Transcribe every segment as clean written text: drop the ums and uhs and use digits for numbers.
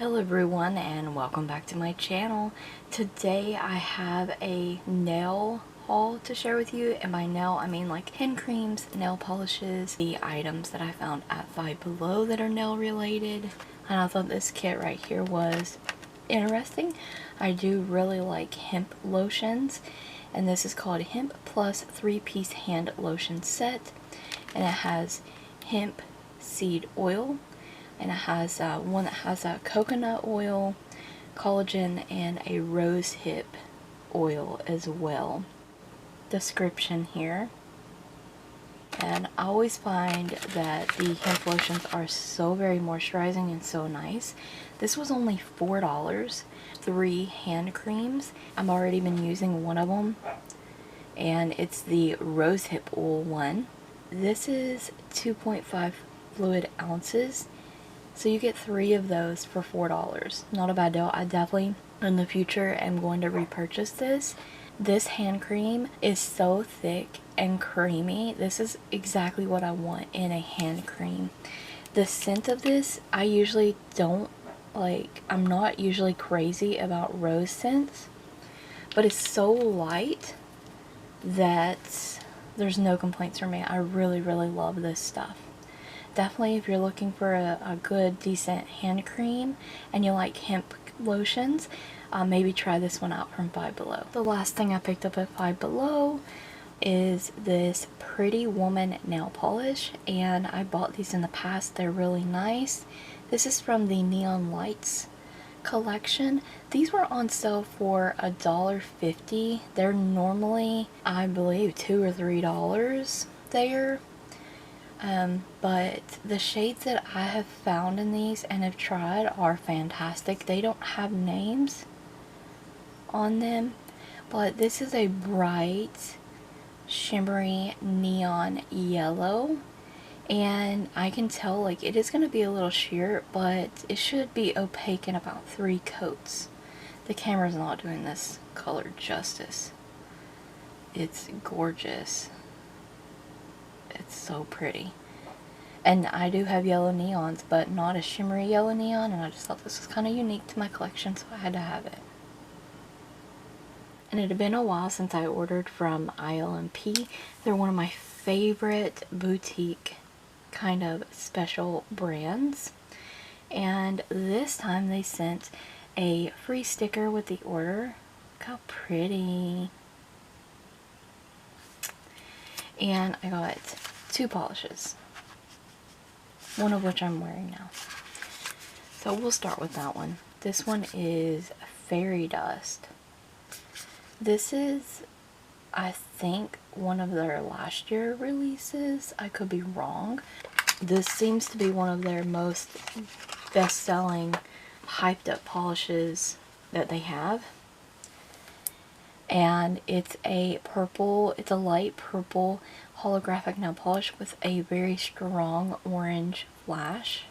Hello everyone and welcome back to my channel. Today I have a nail haul to share with you, and by nail I mean like hand creams, nail polishes, the items that I found at Five Below that are nail related. And I thought this kit right here was interesting. I do really like hemp lotions, and this is called Hemp Plus 3-piece hand lotion set, and it has hemp seed oil, and it has one that has a coconut oil, collagen, and a rose hip oil as well. Description here. And I always find that the hemp lotions are so very moisturizing and so nice. This was only $4, 3 hand creams. I've already been using one of them, and it's the rose hip oil one. This is 2.5 fluid ounces. So you get 3 of those for $4. Not a bad deal. I definitely, in the future, am going to repurchase this. This hand cream is so thick and creamy. This is exactly what I want in a hand cream. The scent of this, I usually don't like. I'm not usually crazy about rose scents, but it's so light that there's no complaints from me. I really, really love this stuff. Definitely, if you're looking for a good, decent hand cream and you like hemp lotions, maybe try this one out from Five Below. The last thing I picked up at Five Below is this Pretty Woman nail polish, and I bought these in the past. They're really nice. This is from the Neon Lights collection. These were on sale for $1.50. They're normally, I believe, $2 or $3 there. But the shades that I have found in these and have tried are fantastic. They don't have names on them, but this is a bright, shimmery neon yellow, and I can tell like it is going to be a little sheer, but it should be opaque in about 3 coats. The camera's not doing this color justice. It's gorgeous. It's so pretty. And I do have yellow neons, but not a shimmery yellow neon, and I just thought this was kind of unique to my collection, so I had to have it. And it had been a while since I ordered from ILNP. They're one of my favorite boutique kind of special brands. And this time they sent a free sticker with the order. Look how pretty. And I got 2 polishes, one of which I'm wearing now. So we'll start with that one. This one is Fairy Dust. This is, I think, one of their last year releases. I could be wrong. This seems to be one of their most best-selling, hyped-up polishes that they have. And it's a purple, it's a light purple holographic nail polish with a very strong orange flash.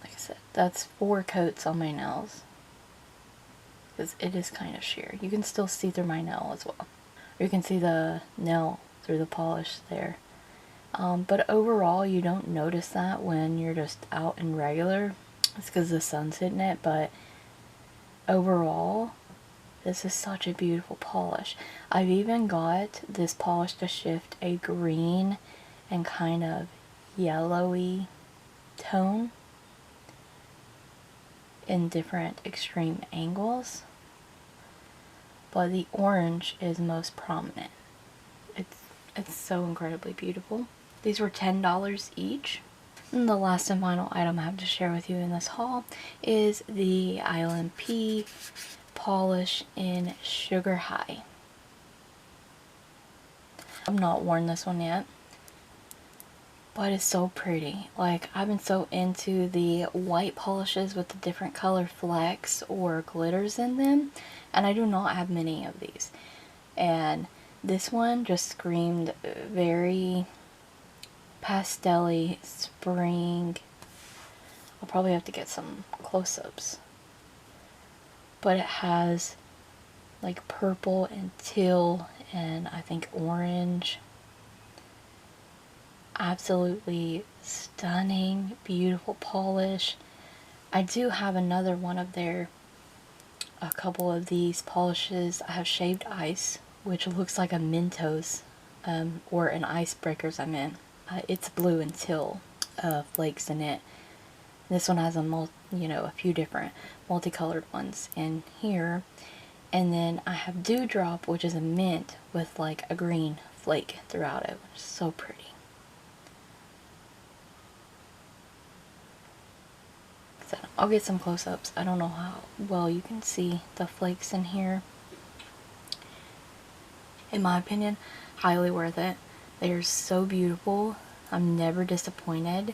Like I said, that's 4 coats on my nails, because it is kind of sheer. You can still see through my nail as well, or you can see the nail through the polish there. But overall, you don't notice that when you're just out in regular. It's because the sun's hitting it, but overall, this is such a beautiful polish. I've even got this polish to shift a green and kind of yellowy tone in different extreme angles, but the orange is most prominent. It's so incredibly beautiful. These were $10 each. And the last and final item I have to share with you in this haul is the ILNP polish in Sugar High. I've not worn this one yet, but it's so pretty. Like, I've been so into the white polishes with the different color flecks or glitters in them, and I do not have many of these. And this one just screamed very pastel-y spring. I'll probably have to get some close-ups. But it has like purple and teal and I think orange. Absolutely Stunning, beautiful polish. I do have another one of a couple of these polishes. I have shaved ice, which looks like a Mentos, or an icebreakers I meant. It's blue and teal flakes in it. This one has a few different multicolored ones in here. And then I have Dewdrop, which is a mint with like a green flake throughout it, which is so pretty. So I'll get some close-ups. I don't know how well you can see the flakes in here. In my opinion, highly worth it. They are so beautiful. I'm never disappointed.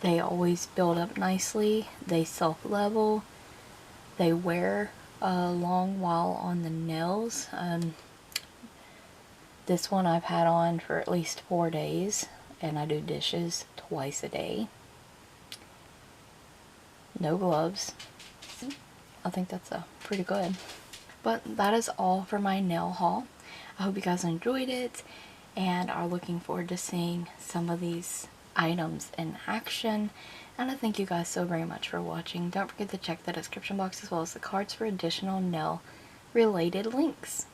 They always build up nicely. They self-level. They wear a long while on the nails. This one I've had on for at least 4 days, and I do dishes twice a day. No gloves. I think that's pretty good. But that is all for my nail haul. I hope you guys enjoyed it and are looking forward to seeing some of these items in action. And I thank you guys so very much for watching. Don't forget to check the description box as well as the cards for additional nail related links.